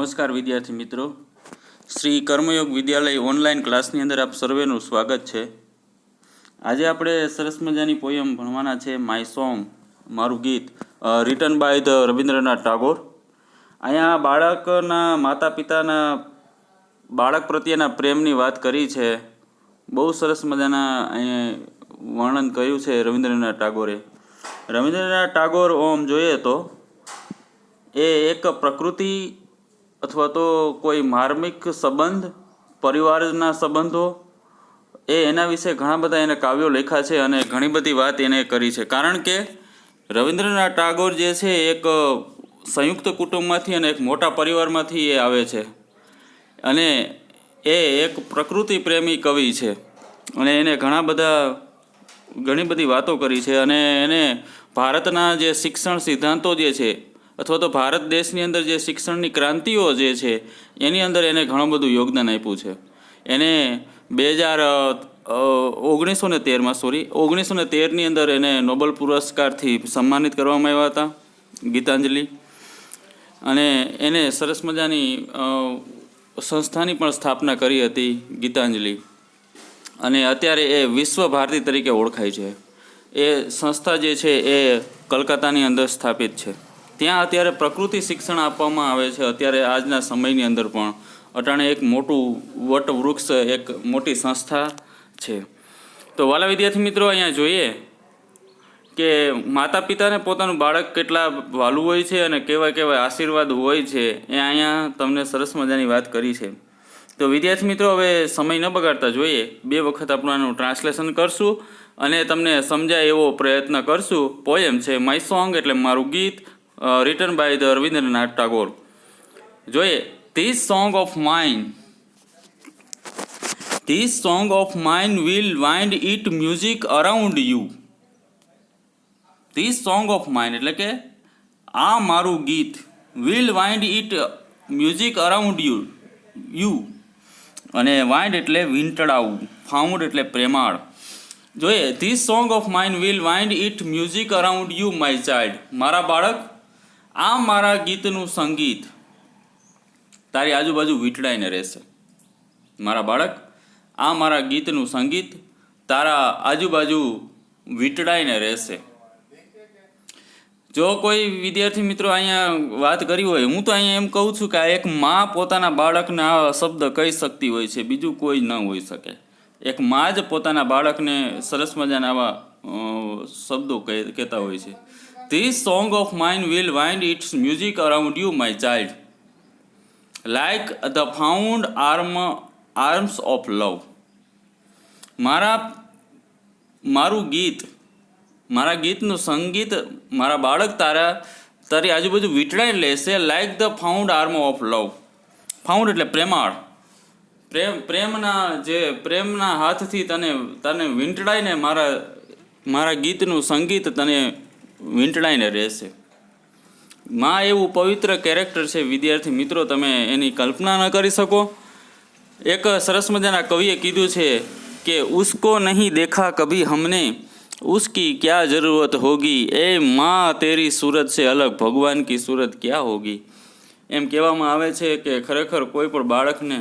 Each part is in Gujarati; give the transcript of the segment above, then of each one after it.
નમસ્કાર વિદ્યાર્થી મિત્રો, શ્રી કર્મયોગ વિદ્યાલય ઓનલાઈન ક્લાસની અંદર આપ સર્વેનું સ્વાગત છે। આજે આપણે સરસ મજાની પોયમ ભણવાના છે, માય સોંગ, મારું ગીત, written by the Rabindranath Tagore. અહીંયા બાળકના માતા પિતાના બાળક પ્રત્યેના પ્રેમની વાત કરી છે। બહુ સરસ મજાના અહીંયા વર્ણન કર્યું છે રવિન્દ્રનાથ ટાગોરે। રવિન્દ્રનાથ ટાગોર ઓમ જોઈએ તો એ એક પ્રકૃતિ અથવા તો કોઈ માર્મિક સંબંધ, પરિવારના સંબંધો, એના વિશે ઘણા બધા એને કાવ્યો લખ્યા છે અને ઘણી બધી વાત એને કરી છે। કારણ કે રવિન્દ્રનાથ ટાગોર જે છે એક સંયુક્ત કુટુંબમાંથી અને એક મોટા પરિવારમાંથી એ આવે છે અને એ એક પ્રકૃતિ પ્રેમી કવિ છે અને એને ઘણી બધી વાતો કરી છે અને એને ભારતના જે શિક્ષણ સિદ્ધાંતો જે છે અથવા તો ભારત દેશની અંદર જે શિક્ષણની ક્રાંતિઓ જે છે એની અંદર એને ઘણું બધું યોગદાન આપ્યું છે। એને 1913ની અંદર એને નોબેલ પુરસ્કારથી સન્માનિત કરવામાં આવ્યા હતા, ગીતાંજલિ, અને એને સરસ મજાની સંસ્થાની પણ સ્થાપના કરી હતી, ગીતાંજલિ, અને અત્યારે એ વિશ્વ ભારતી તરીકે ઓળખાય છે। એ સંસ્થા જે છે એ કલકત્તાની અંદર સ્થાપિત છે। ત્યાં અત્યારે પ્રકૃતિ શિક્ષણ આપવામાં આવે છે। અત્યારે આજના સમયની અંદર પણ અટાણે એક મોટું વટવૃક્ષ, એક મોટી સંસ્થા છે। તો વાલા વિદ્યાર્થી મિત્રો, અહીંયા જોઈએ કે માતા પિતાને પોતાનું બાળક કેટલા વાલું હોય છે અને કેવા કેવા આશીર્વાદ હોય છે, એ અહીંયા તમને સરસ મજાની વાત કરી છે। તો વિદ્યાર્થી મિત્રો, હવે સમય ન બગાડતા જોઈએ 2 વખત આપણે આનું ટ્રાન્સલેશન કરશું અને તમને સમજાય એવો પ્રયત્ન કરશું। પોએમ છે માય સોંગ એટલે મારું ગીત, written by the Rabindranath Tagore. જોઈએ, this song of mine will wind it music around you. This song of mine એટલે કે આ મારું ગીત, will wind it music around you, અને wind એટલે વીંટળાવું, found એટલે પ્રેમાળ। જોઈએ, this song of mine will wind it music around you, my child. મારા બાળક, આ મારા ગીતનું સંગીત તારી આજુબાજુ વીંટળાઈને રહેશે। મારા બાળક, આ મારા ગીતનું સંગીત તારા આજુબાજુ વીંટળાઈને રહેશે। જો કોઈ વિદ્યાર્થી મિત્રો અહીંયા વાત કરી હોય, હું તો અહીંયા એમ કહું છું કે આ એક મા પોતાના બાળકને આ શબ્દ કહી શકતી હોય છે, બીજું કોઈ ન હોઈ શકે। એક મા જ પોતાના બાળકને સરસ મજાના આવા શબ્દો કહેતા હોય છે। This song of mine will wind its music around you, my child, like the fond arms of love. મારું ગીત, મારા ગીતનું સંગીત મારા બાળક તારી આજુબાજુ વીંટળાઈને લેશે, like the found arm of love. Found એટલે પ્રેમાળ, પ્રેમના હાથથી તને વીંટળાઈને મારા ગીતનું સંગીત તને વીંટળાઈને રહેશે। માં એવું પવિત્ર કેરેક્ટર છે વિદ્યાર્થી મિત્રો, તમે એની કલ્પના ન કરી શકો। એક સરસ મજાના કવિએ કીધું છે કે ઉસકો નહીં દેખા કભી હમને, उसकी क्या ज़रूरत होगी, ए माँ तेरी सूरत से अलग भगवान की सूरत क्या होगी। એમ કહેવામાં આવે છે કે ખરેખર કોઈ પણ બાળકને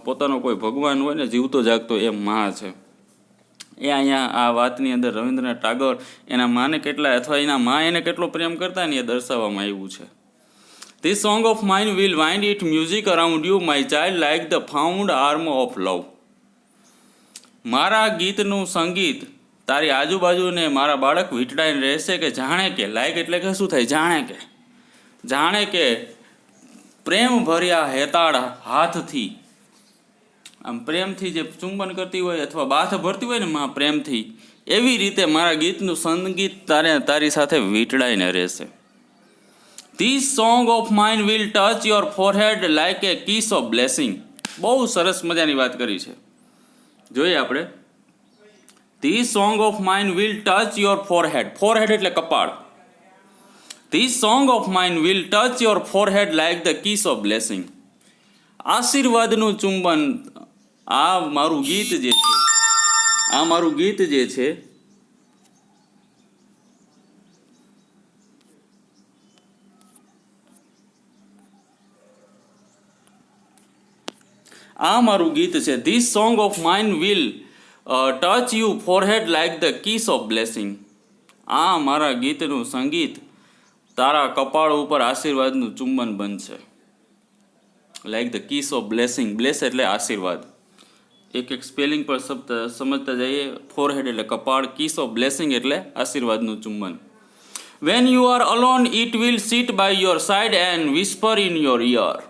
પોતાનો કોઈ ભગવાન હોય ને, જીવતો જાગતો, એ માં છે। એ અહીંયા આ વાતની અંદર રવિન્દ્રનાથ ટાગોર એના માને કેટલા અથવા એના મા એને કેટલો પ્રેમ કરતા ને એ દર્શાવવામાં આવ્યું છે। This song of mine will wind its music around you, my child, like the fond arm of love. મારા ગીતનું સંગીત તારી આજુબાજુને મારા બાળક વીંટળાઈને રહેશે કે જાણે કે, લાયક એટલે કે શું થાય, જાણે કે પ્રેમ ભર્યા હેતાળ હાથથી, આમ પ્રેમથી જે ચુંબન કરતી હોય અથવા બાથ ભરતી હોય ને માં પ્રેમથી, એવી રીતે મારા ગીતનું સંગીત તારી સાથે વીંટળાઈને રહેશે। This song of mine will touch your forehead like a kiss of blessing. બહુ સરસ મજાની વાત કરી છે। જોઈએ આપણે, This song of mine will touch your forehead. Forehead એટલે કપાળ. This song of mine will touch your forehead like the kiss of blessing. આશીર્વાદનું ચુંબન આ મારું ગીત જે છે આ મારું ગીત છે. This song of mine will touch you forehead like the kiss of blessing. આ મારા ગીતનું સંગીત તારા કપાળ ઉપર આશીર્વાદનું ચુંબન બનશે. Like the kiss of blessing. Bless એટલે આશીર્વાદ. એક એક સ્પેલિંગ પર શબ્દ સમજતા જઈએ. ફોરહેડ એટલે કપાળ, કિસ ઓફ બ્લેસિંગ એટલે આશીર્વાદનું ચુંબન. When you are alone it will sit by your side and whisper in your ear.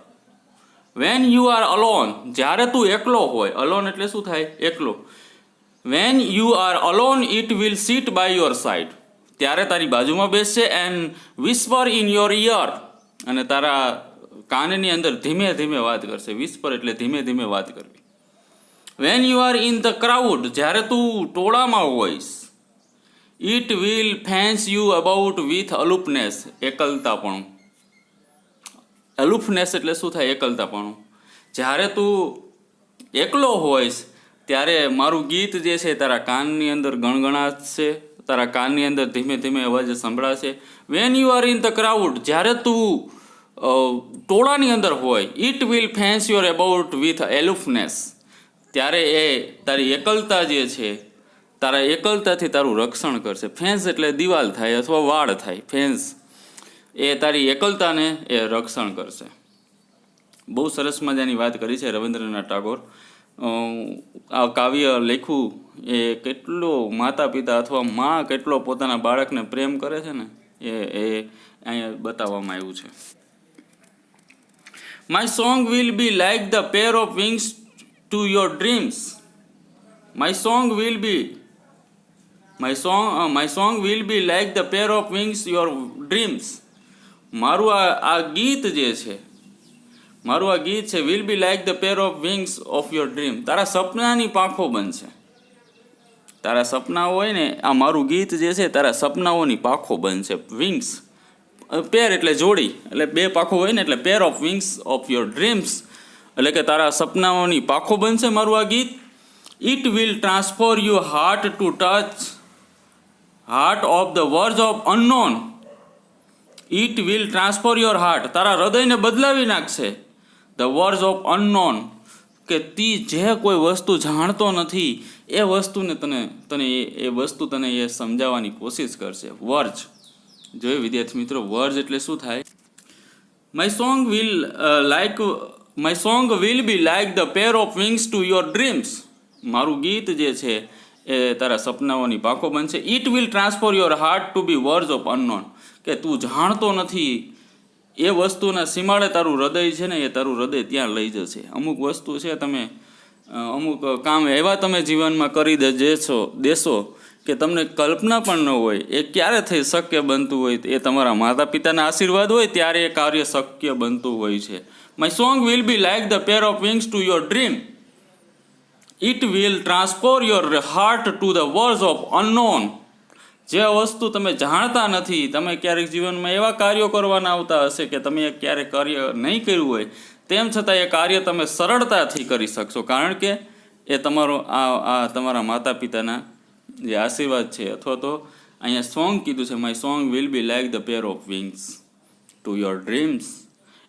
When you are alone, જ્યારે તું એકલો હોય. અલોન એટલે શું થાય? એકલો. When you are alone it will sit by your side, ત્યારે તારી બાજુમાં બેસશે. And whisper in your ear, અને તારા કાનની અંદર ધીમે ધીમે વાત કરશે. વિસ્પર એટલે ધીમે ધીમે વાત કરવી. When you are in the crowd, જ્યારે તું ટોળામાં હોઈશ. It will fence you about with aloofness, એકલતાપણું. અલુફનેસ એટલે શું થાય? એકલતાપણું. જ્યારે તું એકલો હોઈશ ત્યારે મારું ગીત જે છે તારા કાનની અંદર ગણગણાશે, તારા કાનની અંદર ધીમે ધીમે અવાજ સંભળાશે. When you are in the crowd, જ્યારે તું ટોળાની અંદર હોય. It will fence your about with aloofness, ત્યારે એ તારી એકલતા જે છે, તારા એકલતાથી તારું રક્ષણ કરશે. ફેન્સ એટલે દિવાલ થાય અથવા વાળ થાય. ફેન્સ એ તારી એકલતાને એ રક્ષણ કરશે. બહુ સરસ મજાની વાત કરી છે રવિન્દ્રનાથ ટાગોર. આ કાવ્ય લખ્યું એ કેટલો માતા પિતા અથવા મા કેટલો પોતાના બાળકને પ્રેમ કરે છે ને એ અહીંયા બતાવવામાં આવ્યું છે. My song will be like the pair of wings to your dreams. My song will be like the pair of wings your dreams. મારું આ ગીત જે છે, મારું આ ગીત છે will be like the pair of wings of your dream. તારા સપનાની પાંખો બનશે. તારા સપના હોય ને, આ મારું ગીત જે છે તારા સપનાઓની પાંખો બનશે. વિંગ્સ, પેર એટલે જોડી, એટલે બે પાંખો હોય ને, એટલે pair of wings of your dreams, એટલે કે તારા સપનાઓની પાંખો બનશે મારું આ ગીત. It will transform you heart to touch heart of the verge of unknown. It will transform your heart, તારા હૃદયને બદલાવી નાખશે. ધ વર્જ ઓફ અનનોન, કે તી જે કોઈ વસ્તુ જાણતો નથી એ વસ્તુને એ વસ્તુ તને એ સમજાવવાની કોશિશ કરશે. વર્જ જોયું વિદ્યાર્થી મિત્રો? વર્જ એટલે શું થાય? My song will be like the pair of wings to your dreams. મારું ગીત જે છે એ તારા સપનાઓની પાંખો બનશે. It will transform your heart to be verge of unknown, કે તું જાણતો નથી એ વસ્તુના સીમાડે તારું હૃદય છે ને, એ તારું હૃદય ત્યાં લઈ જશે. અમુક વસ્તુ છે, તમે અમુક કામ એવા તમે જીવનમાં કરી દેશો કે તમને કલ્પના પણ ન હોય એ ક્યારે થઈ શક્ય બનતું હોય. એ તમારા માતા પિતાના આશીર્વાદ હોય ત્યારે એ કાર્ય શક્ય બનતું હોય છે. My song will be like the pair of wings to your dream. It will transform your heart to the verge of unknown. જે વસ્તુ તમે જાણતા નથી, તમે ક્યારેક જીવનમાં એવા કાર્યો કરવાના આવતા હશે કે તમે ક્યારેક કાર્ય નહીં કર્યું હોય, તેમ છતાં એ કાર્ય તમે સરળતાથી કરી શકશો, કારણ કે એ તમારો આ તમારા માતા પિતાના જે આશીર્વાદ છે. અથવા તો અહીંયા સોંગ કીધું છે, my song will be like the pair of wings to your dreams.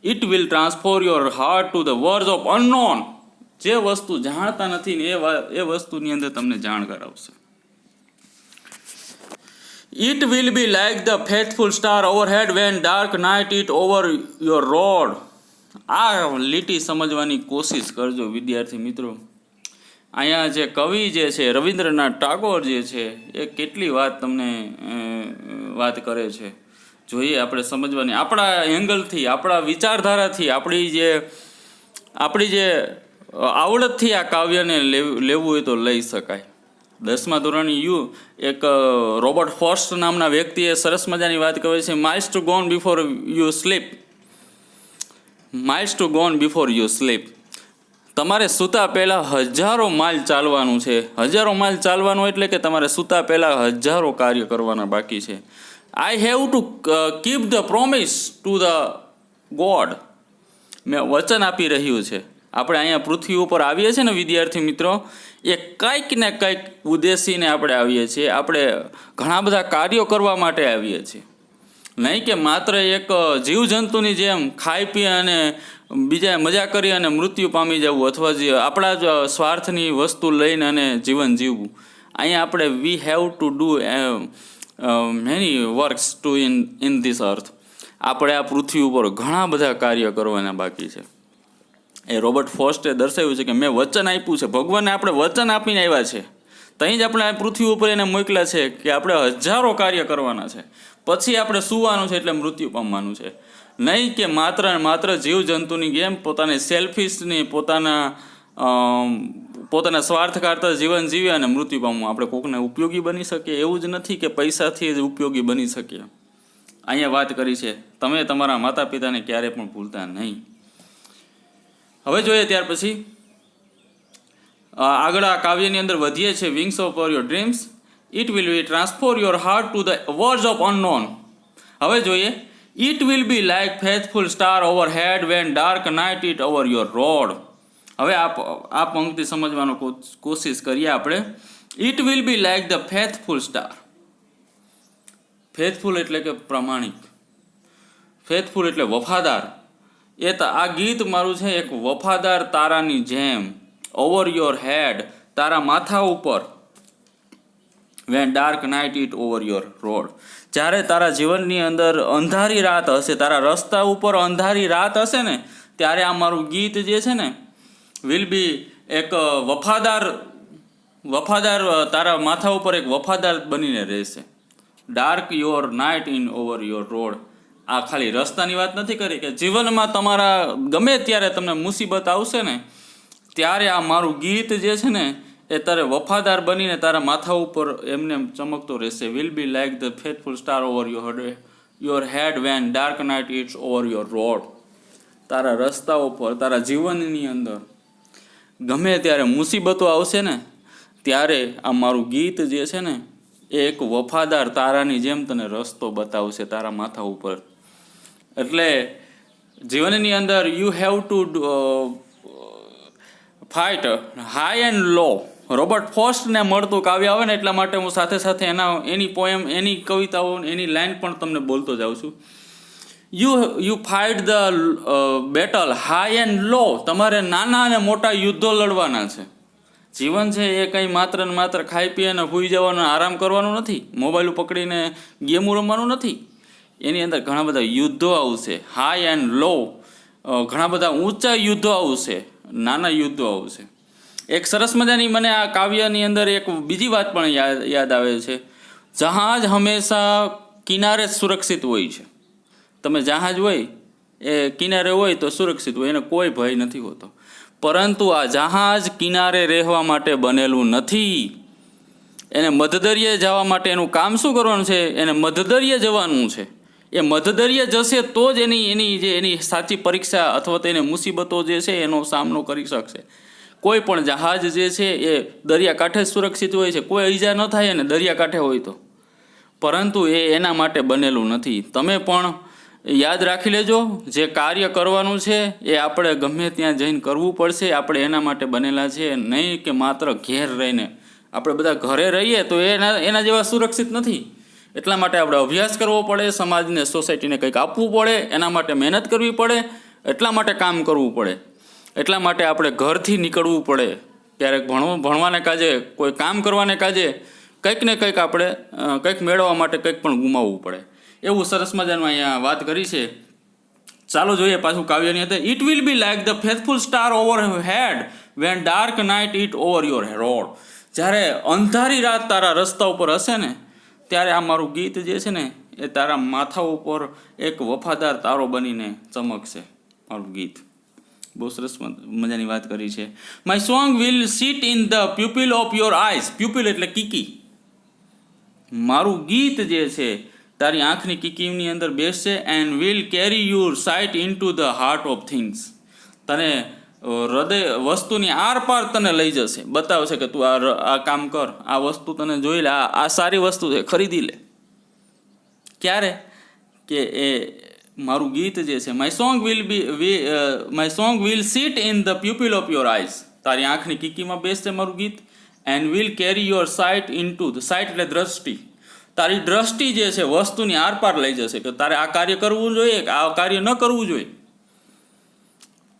It will transform your heart to the verge of unknown. જે વસ્તુ જાણતા નથી ને એ વસ્તુની અંદર તમને જાણ કરાવશે. It will be like the faithful star overhead van dark night it over your road. આ લીટી સમજવાની કોશિશ કરજો વિદ્યાર્થી મિત્રો. અહીંયા જે કવિ જે છે રવિન્દ્રનાથ ટાગોર જે છે એ કેટલી વાત તમને વાત કરે છે, જોઈએ આપણે સમજવાની. આપણા એંગલથી, આપણા વિચારધારાથી, આપણી જે આવડતથી આ કાવ્યને લેવું હોય તો લઈ શકાય. 10મા ધોરણની એક રોબર્ટ ફ્રોસ્ટ નામના વ્યક્તિએ સરસ મજાની વાત કરી છે. Miles to gone before you sleep. Miles to gone before you sleep. તમારે સૂતા પહેલાં 1000 માઇલ ચાલવાનું છે. 1000 માઇલ ચાલવાનું એટલે કે તમારે સૂતા પહેલાં 1000 કાર્ય કરવાના બાકી છે. I have to keep the promise to the God. મેં વચન આપી રહ્યું છે. આપણે અહીંયા પૃથ્વી ઉપર આવીએ છીએ ને વિદ્યાર્થી મિત્રો, એ કંઈક ને કંઈક ઉદ્દેશીને આપણે આવીએ છીએ. આપણે ઘણા બધા કાર્યો કરવા માટે આવીએ છીએ, નહીં કે માત્ર એક જીવજંતુની જેમ ખાઈ પી અને બીજા મજા કરી અને મૃત્યુ પામી જવું, અથવા જે આપણા જ સ્વાર્થની વસ્તુ લઈને અને જીવન જીવવું. અહીંયા આપણે we have to do many works to in this earth. આપણે આ પૃથ્વી ઉપર ઘણા બધા કાર્ય કરવાના બાકી છે. એ રોબર્ટ ફ્રોસ્ટે દર્શાવ્યું છે કે મેં વચન આપ્યું છે. ભગવાનને આપણે વચન આપીને આવ્યા છે, ત્યાં જ આપણે આ પૃથ્વી ઉપર એને મોકલ્યા છે કે આપણે હજારો કાર્ય કરવાના છે. પછી આપણે સૂવાનું છે એટલે મૃત્યુ પામવાનું છે. નહીં કે માત્ર ને માત્ર જીવજંતુની જેમ પોતાની સેલ્ફિશની પોતાના સ્વાર્થ કાઢતા જીવન જીવ્યા અને મૃત્યુ પામવું. આપણે કોકને ઉપયોગી બની શકીએ એવું જ નથી કે પૈસાથી જ ઉપયોગી બની શકીએ. અહીંયા વાત કરી છે તમે તમારા માતા પિતાને ક્યારે પણ ભૂલતા નહીં. હવે જોઈએ ત્યાર પછી આગળ આ કાવ્યની અંદર વધીએ છે. Wings of your dreams it will be transform your heart to the words of unknown. હવે જોઈએ it will be like faithful star over head when dark night it over your road. હવે આ પંક્તિ સમજવાનો કોશિશ કરીએ આપણે. It will be like the faithful star. Faithful એટલે કે પ્રમાણિક, ફેથફુલ એટલે વફાદાર. આ ગીત મારું છે એક વફાદાર તારાની જેમ. ઓવર યોર હેડ તારા માથા ઉપર. When dark night it over your road જ્યારે તારા જીવનની અંદર અંધારી રાત હશે, તારા રસ્તા ઉપર અંધારી રાત હશે ને, ત્યારે આ મારું ગીત જે છે ને વિલ બી એક વફાદાર તારા માથા ઉપર એક વફાદાર બનીને રહેશે. Dark your night in over your road. આ ખાલી રસ્તાની વાત નથી કરી કે જીવનમાં તમારા ગમે ત્યારે તમને મુસીબત આવશે ને ત્યારે આ મારું ગીત જે છે ને એ તારે વફાદાર બનીને તારા માથા ઉપર એમને ચમકતો રહેશે. Will be like the faithful star over your head when dark night it's over your road. તારા રસ્તાઓ પર તારા જીવનની અંદર ગમે ત્યારે મુસીબતો આવશે ને ત્યારે આ મારું ગીત જે છે ને એ એક વફાદાર તારાની જેમ તને રસ્તો બતાવશે તારા માથા ઉપર. એટલે જીવનની અંદર you have to fight high and low. Robert ફ્રોસ્ટને મળતું કાવ્ય આવે ને એટલા માટે હું સાથે સાથે એની પોએમ, એની કવિતાઓ, એની લાઈન પણ તમને બોલતો જાઉં છું. You fight the battle high and low. તમારે નાના અને મોટા યુદ્ધો લડવાના છે. જીવન છે એ કંઈ માત્ર ને માત્ર ખાઈ પી અને સૂઈ જવાનું, આરામ કરવાનું નથી, મોબાઈલ પકડીને ગેમો રમવાનું નથી. એની અંદર ઘણા બધા યુદ્ધો આવશે. હાઈ એન્ડ લો, ઘણા બધા ઊંચા યુદ્ધો આવશે, નાના યુદ્ધો આવશે. એક સરસ મજાની મને આ કાવ્યની અંદર એક બીજી વાત પણ યાદ આવે છે. જહાજ હંમેશા કિનારે જ સુરક્ષિત હોય છે. તમે જહાજ હોય એ કિનારે હોય તો સુરક્ષિત હોય, એને કોઈ ભય નથી હોતો. પરંતુ આ જહાજ કિનારે રહેવા માટે બનેલું નથી. એને મધદરિયે જવા માટે એનું કામ શું કરવાનું છે? એને મધદરિયે જવાનું છે. એ મધદરિયે જશે તો જ એની સાચી પરીક્ષા અથવા તો એને મુસીબતો જે છે એનો સામનો કરી શકશે. કોઈ પણ જહાજ જે છે એ દરિયાકાંઠે સુરક્ષિત હોય છે, કોઈ ઈજા ન થાય ને દરિયાકાંઠે હોય તો. પરંતુ એ એના માટે બનેલું નથી. તમે પણ યાદ રાખી લેજો, જે કાર્ય કરવાનું છે એ આપણે ગમે ત્યાં જઈને કરવું પડશે. આપણે એના માટે બનેલા છે, નહીં કે માત્ર ઘેર રહીને. આપણે બધા ઘરે રહીએ તો એના જેવા સુરક્ષિત નથી. એટલા માટે આપણે અભ્યાસ કરવો પડે, સમાજને, સોસાયટીને કંઈક આપવું પડે, એના માટે મહેનત કરવી પડે, એટલા માટે કામ કરવું પડે. એટલા માટે આપણે ઘરથી નીકળવું પડે. ક્યારેક ભણવાને કાજે, કોઈ કામ કરવાને કાજે કંઈક ને કંઈક આપણે કંઈક મેળવવા માટે કંઈક પણ ગુમાવવું પડે. એવું સરસ મજાનું અહીંયા વાત કરી છે. ચાલો જોઈએ પાછું કાવ્યની અંદર. It will be like the faithful star over head when dark night it over your road. જ્યારે અંધારી રાત તારા રસ્તા ઉપર હશે ને ત્યારે આ મારું ગીત જે છે ને એ તારા માથા ઉપર એક વફાદાર તારો બનીને ચમકશે. મારું ગીત બહુ સરસ મજાની વાત કરી છે. My song will sit in the pupil of your eyes. Pupil એટલે કીકી. મારું ગીત જે છે તારી આંખની કીકીની અંદર બેસશે. And will carry your site in to the heart of things. તને હૃદય વસ્તુની આરપાર તને લઈ જશે, બતાવશે કે તું આ કામ કર, આ વસ્તુ તને જોઈ લે, આ સારી વસ્તુ છે, ખરીદી લે. ક્યારે? કે એ મારું ગીત જે છે my song will sit in the pupil of your eyes. તારી આંખની કીકીમાં બેસશે મારું ગીત. And will carry your site in to the site એટલે દ્રષ્ટિ. તારી દ્રષ્ટિ જે છે વસ્તુની આરપાર લઈ જશે કે તારે આ કાર્ય કરવું જોઈએ કે આ કાર્ય ન કરવું જોઈએ.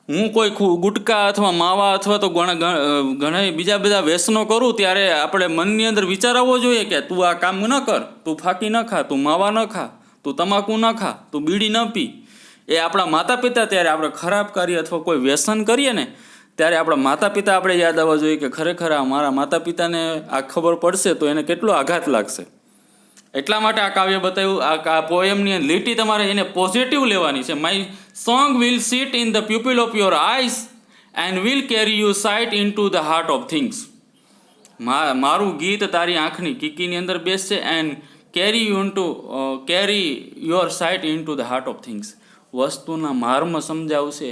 હું કોઈ ગુટકા અથવા માવા અથવા તો ઘણા બીજા બધા વ્યસનો કરું ત્યારે આપણે મનની અંદર વિચાર આવવો જોઈએ કે તું આ કામ ન કર, તું ફાંકી ન ખા, તું માવા ન ખા, તું તમાકુ ન ખા, તું બીડી ન પી. એ આપણા માતા પિતા ત્યારે આપણે ખરાબ કાર્ય અથવા કોઈ વ્યસન કરીએ ને ત્યારે આપણા માતા પિતા આપણે યાદ આવવા જોઈએ કે ખરેખર મારા માતા પિતાને આ ખબર પડશે તો એને કેટલો આઘાત લાગશે. એટલા માટે આ કાવ્ય બતાવ્યું. આ પોએમની લીટી તમારે એને પોઝિટિવ લેવાની છે. My song will sit in the pupil of your eyes and will carry you site in to the heart of things. મારું ગીત તારી આંખની કીકીની અંદર બેસશે and carry your site in to the heart of things. વસ્તુના માર્મ સમજાવશે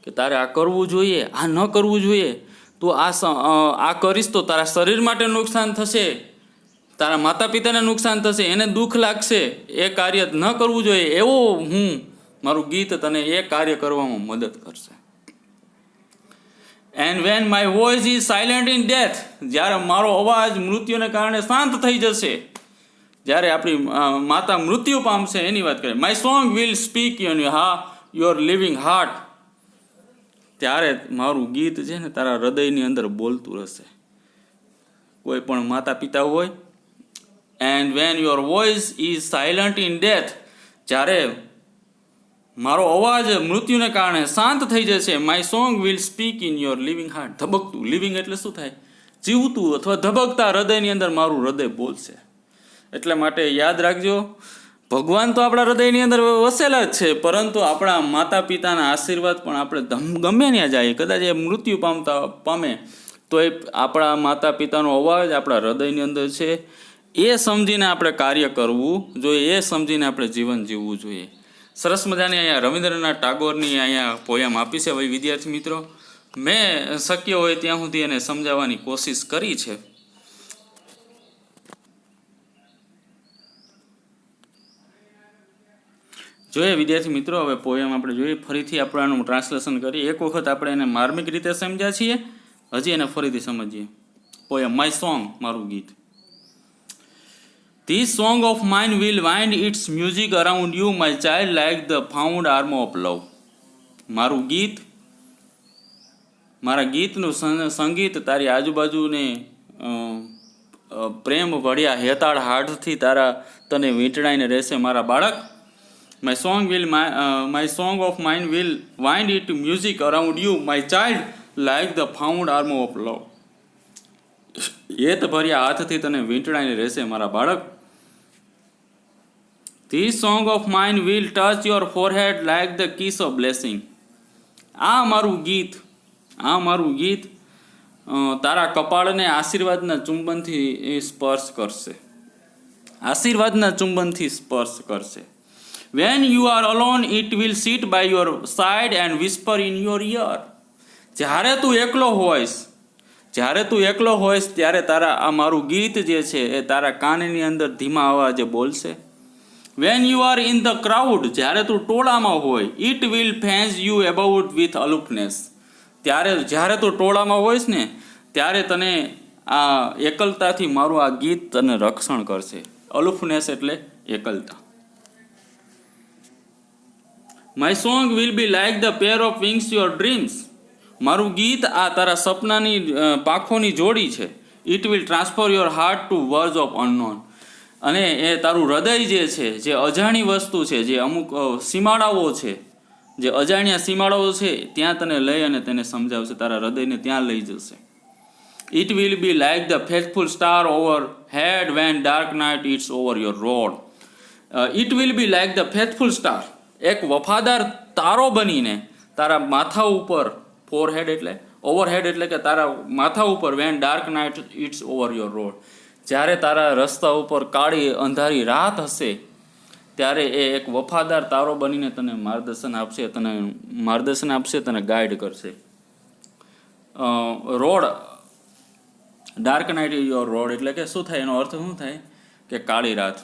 કે તારે આ કરવું જોઈએ, આ ન કરવું જોઈએ. તું આ કરીશ તો તારા શરીર માટે નુકસાન થશે, તારા માતા પિતાને નુકસાન થશે, એને દુઃખ લાગશે. એ કાર્ય ન કરવું જોઈએ. એવું મારું ગીત તને એ કાર્ય કરવામાં મદદ કરશે. And when my voice is silent in death. જ્યારે મારો અવાજ મૃત્યુને કારણે શાંત થઈ જશે, જ્યારે આપણી માતા મૃત્યુ પામશે એની વાત કરીએ. My song will speak your living heart. ત્યારે મારું ગીત છે ને તારા હૃદયની અંદર બોલતું રહેશે. કોઈ પણ માતા પિતા હોય. And when your voice is silent in death. જ્યારે મારો અવાજ મૃત્યુને કારણે શાંત થઈ જશે. My song will speak in your living heart. ધબકતું, લિવિંગ એટલે શું થાય? જીવતું અથવા ધબકતા હૃદયની અંદર મારું હૃદય બોલશે. એટલે માટે યાદ રાખજો, ભગવાન તો આપણા હૃદયની અંદર વસેલા જ છે, પરંતુ આપણા માતા પિતાના આશીર્વાદ પણ આપણે ગમે ત્યાં જાય, કદાચ એ મૃત્યુ પામે તો એ આપણા માતા પિતાનો અવાજ આપણા હૃદયની અંદર છે. એ સમજીને આપણે કાર્ય કરવું જોઈએ, એ સમજીને આપણે જીવન જીવવું જોઈએ. સરસ મજાની અહીંયા રવિન્દ્રનાથ ટાગોરની અહીંયા પોયમ આપી છે. ભાઈ વિદ્યાર્થી મિત્રો, મેં શક્ય હોય ત્યાં સુધી એને સમજાવવાની કોશિશ કરી છે. જોઈએ વિદ્યાર્થી મિત્રો, હવે પોયમ આપણે જોઈએ. ફરીથી આપણે આનું ટ્રાન્સલેશન કરીએ. એક વખત આપણે એને માર્મિક રીતે સમજ્યા છીએ, હજી એને ફરીથી સમજીએ. પોયમ માય સોંગ, મારું ગીત. This song of mine will wind its music around you, my child, like the found armor of love. મારું ગીત, મારા ગીતનું સંગીત તારી આજુબાજુને પ્રેમ ભળ્યા હેતાળ હાથથી તને વીંટળાઈને રહેશે મારા બાળક. My song of mine will wind its music around you, my child, like the found armor of love. હેત ભર્યા હાથથી તને વીંટળાઈને રહેશે મારા બાળક. This song of mine will touch your forehead like the kiss of blessing. આ મારું ગીત તારા કપાળને આશીર્વાદના ચુંબનથી સ્પર્શ કરશે. When you are alone, it will sit by your side and whisper in your ear. જ્યારે તું એકલો હોઈશ ત્યારે તારા આ મારું ગીત જે છે એ તારા કાનની અંદર ધીમા અવાજે બોલશે. When you are in the crowd, જ્યારે તું ટોળામાં હોય, it will fence you about with aloofness. જ્યારે તું ટોળામાં હોઈશ ને ત્યારે તને આ એકલતાથી મારું આ ગીત તને રક્ષણ કરશે. અલુફનેસ એટલે એકલતા. My song will be like the pair of wings your dreams. મારું ગીત આ તારા સપનાની પાંખોની જોડી છે. It will transfer your heart to words of unknown. અને એ તારું હૃદય જે છે, જે અજાણી વસ્તુ છે, જે અમુક સીમાડાઓ છે, જે અજાણ્યા સીમાડાઓ છે, ત્યાં તને લઈ અને તેને સમજાવશે, તારા હૃદયને ત્યાં લઈ જશે. It will be like the faithful star overhead when dark night is over your road. It will be like the faithful star. એક વફાદાર તારો બનીને તારા માથા ઉપર, ફોરહેડ એટલે ઓવરહેડ એટલે કે તારા માથા ઉપર, when dark night it's over your road. જ્યારે તારા રસ્તા ઉપર કાળી અંધારી રાત હશે ત્યારે એ એક વફાદાર તારો બનીને તને માર્ગદર્શન આપશે, તને ગાઈડ કરશે. Road, dark night is your road એટલે કે શું થાય? એનો અર્થ શું થાય કે કાળી રાત.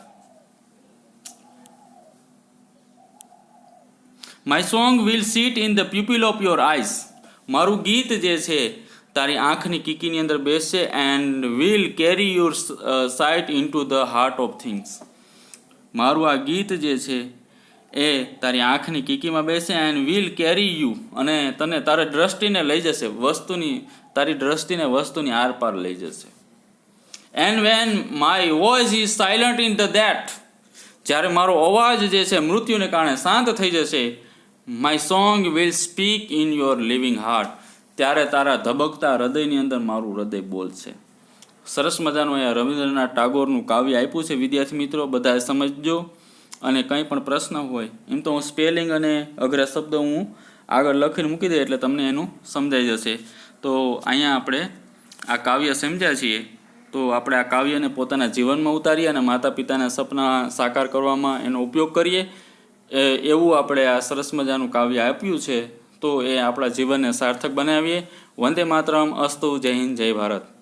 My song will sit in the pupil of your eyes. મારું ગીત જે છે તારી આંખની કીકીની અંદર બેસશે. And will carry your site in to the heart of things. મારું આ ગીત જે છે એ તારી આંખની કીકીમાં બેસે એન્ડ વિલ કેરી યુ, અને તને તારી દ્રષ્ટિને લઈ જશે, તારી દ્રષ્ટિને વસ્તુની આરપાર લઈ જશે. And when my voice is silent in the that, જ્યારે મારો અવાજ જે છે મૃત્યુને કારણે શાંત થઈ જશે, my song will speak in your living heart, ત્યારે તારા ધબકતા હૃદયની અંદર મારું હૃદય બોલશે. સરસ મજાનું અહીંયા રવિન્દ્રનાથ ટાગોરનું કાવ્ય આપ્યું છે વિદ્યાર્થી મિત્રો, બધાએ સમજજો. અને કંઈ પણ પ્રશ્ન હોય એમ તો હું સ્પેલિંગ અને અઘરા શબ્દ હું આગળ લખીને મૂકી દે એટલે તમને એનું સમજાઈ જશે. તો અહીંયા આપણે આ કાવ્ય સમજ્યા છીએ, તો આપણે આ કાવ્યને પોતાના જીવનમાં ઉતારીએ અને માતા પિતાના સપના સાકાર કરવામાં એનો ઉપયોગ કરીએ. એવું આપણે આ સરસ મજાનું કાવ્ય આપ્યું છે, તો એ આપણા જીવનને સાર્થક બનાવીએ. વંદે માતરમ. અસ્તુ. જય હિન્દ, જય ભારત.